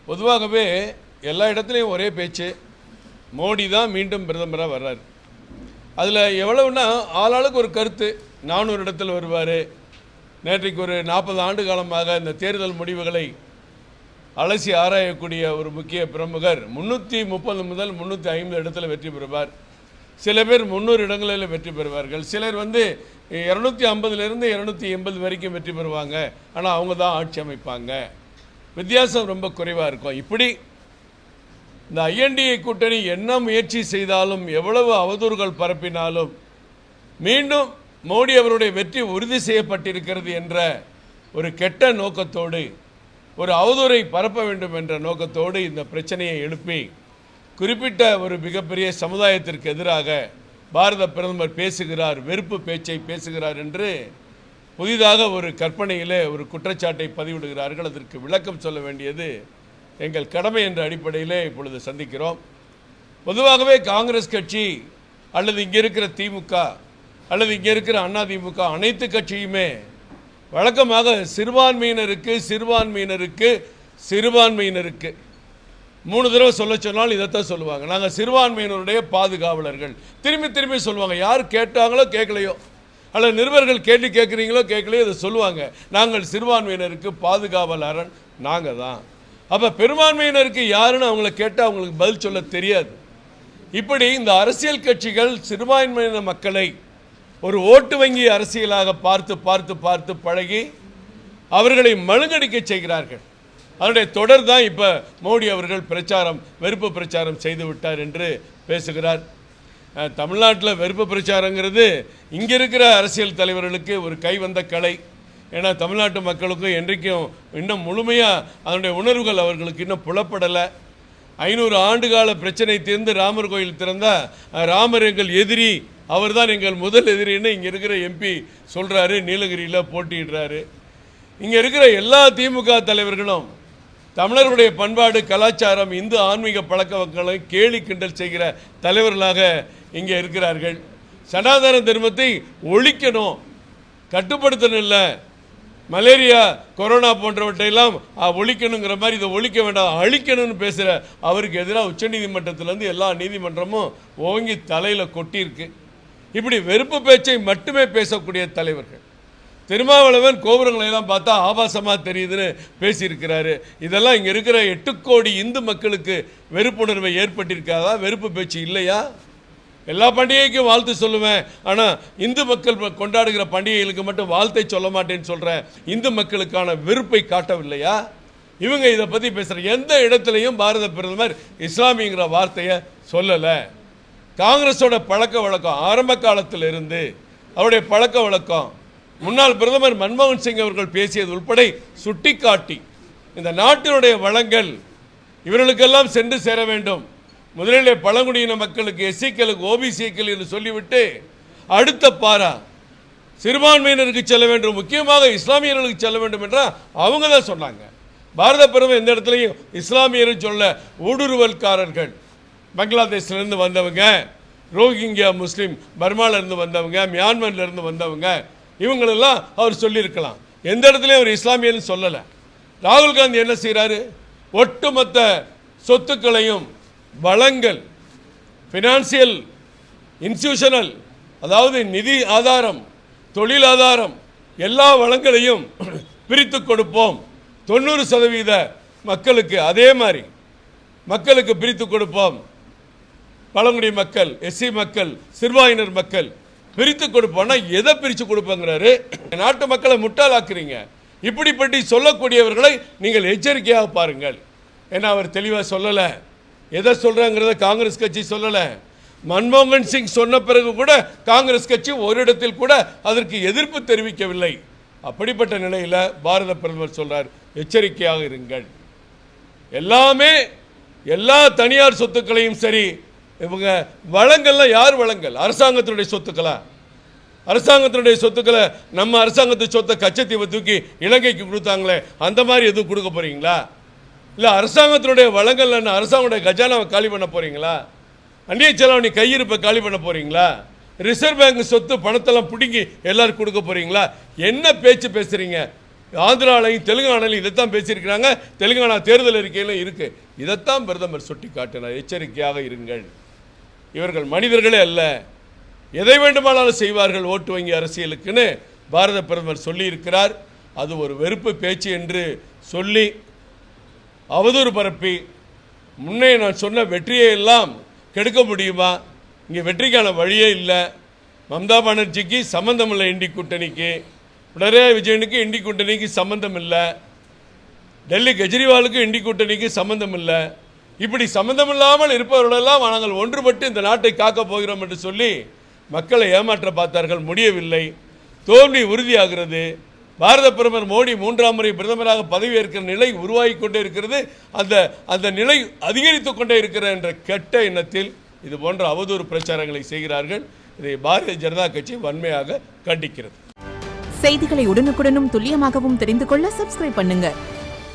பொதுவாகவே எல்லா இடத்துலையும் ஒரே பேச்சு, மோடி தான் மீண்டும் பிரதமராக வர்றார். அதில் எவ்வளவுன்னா ஆளாளுக்கு ஒரு கருத்து. 400 இடத்துல வருவார். நேற்றைக்கு ஒரு 40 ஆண்டு காலமாக இந்த தேர்தல் முடிவுகளை அலசி ஆராயக்கூடிய ஒரு முக்கிய பிரமுகர் 330 முதல் 350 இடத்துல வெற்றி பெறுவார். சில பேர் 300 இடங்களில் வெற்றி பெறுவார்கள். சிலர் 250லேருந்து 280 வரைக்கும் வெற்றி பெறுவாங்க. ஆனால் அவங்க தான் ஆட்சி அமைப்பாங்க. வித்தியாசம் ரொம்ப குறைவாக இருக்கும். இப்படி இந்த ஐஎன்டிஏ கூட்டணி என்ன முயற்சி செய்தாலும், எவ்வளவு அவதூறுகள் பரப்பினாலும், மீண்டும் மோடி அவருடைய வெற்றி உறுதி செய்யப்பட்டிருக்கிறது என்ற ஒரு கெட்ட நோக்கத்தோடு, ஒரு அவதூறை பரப்ப வேண்டும் என்ற நோக்கத்தோடு இந்த பிரச்சனையை எழுப்பி குறிப்பிட்ட ஒரு மிகப்பெரிய சமுதாயத்திற்கு எதிராக பாரத பிரதமர் பேசுகிறார், வெறுப்பு பேச்சை பேசுகிறார் என்று புதிதாக ஒரு கற்பனையிலே ஒரு குற்றச்சாட்டை பதிவிடுகிறார்கள். அதற்கு விளக்கம் சொல்ல வேண்டியது எங்கள் கடமை என்ற அடிப்படையிலே இப்பொழுது சந்திக்கிறோம். பொதுவாகவே காங்கிரஸ் கட்சி அல்லது இங்கே இருக்கிற திமுக அல்லது இங்கே இருக்கிற அதிமுக அனைத்து கட்சியுமே வழக்கமாக சிறுபான்மையினருக்கு 3 தடவை சொல்ல சொன்னால் இதைத்தான் சொல்லுவாங்க. நாங்கள் சிறுபான்மையினருடைய பாதுகாவலர்கள். திரும்பி சொல்லுவாங்க. யார் கேட்டாங்களோ கேட்கலையோ, அல்லது நிருபர்கள் கேள்வி கேட்குறீங்களோ கேட்கலையோ இதை சொல்லுவாங்க. நாங்கள் சிறுபான்மையினருக்கு பாதுகாவலர் நாங்கள் தான். அப்போ பெரும்பான்மையினருக்கு யாருன்னு அவங்கள கேட்டால் அவங்களுக்கு பதில் சொல்ல தெரியாது. இப்படி இந்த அரசியல் கட்சிகள் சிறுபான்மையின மக்களை ஒரு ஓட்டு வங்கி அரசியலாக பார்த்து பழகி அவர்களை மழுங்கடிக்க செய்கிறார்கள். அதனுடைய தொடர் தான் இப்போ மோடி அவர்கள் வெறுப்பு பிரச்சாரம் செய்து விட்டார் என்று பேசுகிறார். தமிழ்நாட்டில் வெறுப்பு பிரச்சாரங்கிறது இங்கே இருக்கிற அரசியல் தலைவர்களுக்கு ஒரு கைவந்த கலை. ஏன்னா தமிழ்நாட்டு மக்களுக்கும் என்றைக்கும் இன்னும் முழுமையாக அதனுடைய உணர்வுகள் அவர்களுக்கு இன்னும் புலப்படலை. 500 ஆண்டுகால பிரச்சனை தீர்ந்து ராமர் கோயில் திறந்தால் ராமர் எங்கள் எதிரி, அவர் தான் எங்கள் முதல் எதிரின்னு இங்கே இருக்கிற எம்பி சொல்கிறாரு. நீலகிரியில் போட்டியிடுறாரு. இங்கே இருக்கிற எல்லா திமுக தலைவர்களும் தமிழர்களுடைய பண்பாடு, கலாச்சாரம், இந்து ஆன்மீக பழக்க வழக்கங்களை கேலி கிண்டல் செய்கிற தலைவர்களாக இங்கே இருக்கிறார்கள். சனாதன தர்மத்தை ஒழிக்கணும், கட்டுப்படுத்தணும், இல்லை மலேரியா கொரோனா போன்றவற்றையெல்லாம் ஒழிக்கணுங்கிற மாதிரி இதை ஒழிக்க வேண்டாம் அழிக்கணும்னு பேசுகிற அவருக்கு எதிராக உச்சநீதிமன்றத்திலேருந்து எல்லா நீதிமன்றமும் ஓங்கி தலையில் கொட்டியிருக்கு. இப்படி வெறுப்பு பேச்சை மட்டுமே பேசக்கூடிய தலைவர்கள். திருமாவளவன் கோபுரங்களெல்லாம் பார்த்தா ஆபாசமாக தெரியுதுன்னு பேசியிருக்கிறாரு. இதெல்லாம் இங்கே இருக்கிற 8 கோடி இந்து மக்களுக்கு வெறுப்புணர்வை ஏற்பட்டிருக்காதா? வெறுப்பு பேச்சு இல்லையா? எல்லா பண்டிகைக்கும் வாழ்த்து சொல்லுவேன், ஆனால் இந்து மக்கள் கொண்டாடுகிற பண்டிகைகளுக்கு மட்டும் வாழ்த்தை சொல்ல மாட்டேன்னு சொல்கிறேன். இந்து மக்களுக்கான வெறுப்பை காட்டவில்லையா? இவங்க இதை பற்றி பேசுகிற எந்த இடத்துலையும் பாரத பிரதமர் இஸ்லாமியங்கிற வார்த்தையை சொல்லலை. காங்கிரஸோட பழக்க வழக்கம் ஆரம்ப காலத்தில் இருந்து அவருடைய பழக்க வழக்கம் முன்னாள் பிரதமர் மன்மோகன் சிங் அவர்கள் பேசியது உள்பட சுட்டிக்காட்டி இந்த நாட்டினுடைய வளங்கள் இவர்களுக்கெல்லாம் சென்று சேர வேண்டும். முதலிலே பழங்குடியின மக்களுக்கு, எஸ்சிக்களுக்கு, ஓபிசிக்கள் என்று சொல்லிவிட்டு அடுத்த பாரா சிறுபான்மையினருக்கு செல்ல வேண்டும், முக்கியமாக இஸ்லாமியர்களுக்கு செல்ல வேண்டும் என்றால் அவங்க தான் சொன்னாங்க. பாரத பிரதமர் எந்த இடத்துலையும் இஸ்லாமியர்கள் சொல்ல ஊடுருவல்காரர்கள், பங்களாதேஷ்லேருந்து வந்தவங்க, ரோஹிங்கியா முஸ்லீம் பர்மாவிலேருந்து வந்தவங்க, மியான்மர்லேருந்து வந்தவங்க, இவங்களெல்லாம் அவர் சொல்லியிருக்கலாம். எந்த இடத்துலையும் அவர் இஸ்லாமியர்னு சொல்லலை. ராகுல் காந்தி என்ன செய்கிறாரு? ஒட்டுமொத்த சொத்துக்களையும் வளங்கள், ஃபினான்சியல் இன்ஸ்டிடியூஷனல், அதாவது நிதி ஆதாரம், தொழில் ஆதாரம், எல்லா வளங்களையும் பிரித்து கொடுப்போம் 90% மக்களுக்கு, அதே மாதிரி மக்களுக்கு பிரித்து கொடுப்போம். பழங்குடி மக்கள், எஸ்சி மக்கள், சிறுபான்மையினர் மக்கள் பிரித்து கொடுப்போம்னா எதை பிரித்து கொடுப்பாங்கிறாரு? நாட்டு மக்களை முட்டாளாக்குறீங்க. இப்படிப்பட்டு சொல்லக்கூடியவர்களை நீங்கள் எச்சரிக்கையாக பாருங்கள். ஏன்னா அவர் தெளிவாக சொல்லலை. எதை சொல்கிறாங்கிறத காங்கிரஸ் கட்சி சொல்லலை. மன்மோகன் சிங் சொன்ன பிறகு கூட காங்கிரஸ் கட்சி ஒரு இடத்தில் கூட அதற்கு எதிர்ப்பு தெரிவிக்கவில்லை. அப்படிப்பட்ட நிலையில் பாரத பிரதமர் சொல்றார், எச்சரிக்கையாக இருங்கள். எல்லாமே எல்லா தனியார் சொத்துக்களையும் சரி, இவங்க வளங்கள்லாம் யார் வளங்கள்? அரசாங்கத்தினுடைய சொத்துக்களா? அரசாங்கத்தினுடைய சொத்துக்களை நம்ம அரசாங்கத்து சொத்தை கச்சத்தீவை தூக்கி இலங்கைக்கு கொடுத்தாங்களே, அந்த மாதிரி எதுவும் கொடுக்க போறீங்களா? இல்லை அரசாங்கத்தினுடைய வளங்கள் என்ன? அரசாங்கத்துடைய கஜானாவை காலி பண்ண போறீங்களா? அந்நிய செலவணி கையிருப்பை காலி பண்ண போறீங்களா? ரிசர்வ் பேங்க் சொத்து பணத்தெல்லாம் பிடுங்கி எல்லாரும் கொடுக்க போறீங்களா? என்ன பேச்சு பேசுறீங்க? ஆந்திராலையும் தெலுங்கானாலையும் இதைத்தான் பேசியிருக்கிறாங்க. தெலுங்கானா தேர்தல் அறிக்கையிலும் இருக்கு. இதைத்தான் பிரதமர் சுட்டி காட்டினார். எச்சரிக்கையாக இருங்கள், இவர்கள் மனிதர்களே அல்ல, எதை வேண்டுமானாலும் செய்வார்கள் ஓட்டு வங்கி அரசியலுக்குன்னு பாரத பிரதமர் சொல்லியிருக்கிறார். அது ஒரு வெறுப்பு பேச்சு என்று சொல்லி அவதூறு பரப்பி முன்னே நான் சொன்ன வெற்றியை எல்லாம் கெடுக்க முடியுமா? இங்கே வெற்றிக்கான வழியே இல்லை. மம்தா பானர்ஜிக்கு சம்பந்தம் இல்லை, இண்டி கூட்டணிக்கு. பினராயி விஜயனுக்கு இண்டி கூட்டணிக்கு சம்பந்தம் இல்லை. டெல்லி கெஜ்ரிவாலுக்கு இண்டி கூட்டணிக்கு சம்பந்தம் இல்லை. இப்படி சம்பந்தம் இல்லாமல் இருப்பவர்களெல்லாம் நாங்கள் ஒன்றுபட்டு இந்த நாட்டை காக்கப் போகிறோம் என்று சொல்லி மக்களை ஏமாற்ற பார்த்தார்கள். முடியவில்லை. தோல்வி உறுதியாகிறது. பாரத பிரதமர் மோடி 3ஆம் முறை பிரதமராக பதவியேற்கிற நிலை உருவாகி கொண்டே இருக்கிறது. அந்த நிலை அதிகரித்து கொண்டே இருக்கிற என்ற கெட்ட எண்ணத்தில் இது போன்ற அவதூறு பிரச்சாரங்களை செய்கிறார்கள். இதை பாரதிய ஜனதா கட்சி வன்மையாக கண்டிக்கிறது. செய்திகளை உடனுக்குடனும் துல்லியமாகவும் தெரிந்து கொள்ள சப்ஸ்கிரைப் பண்ணுங்க.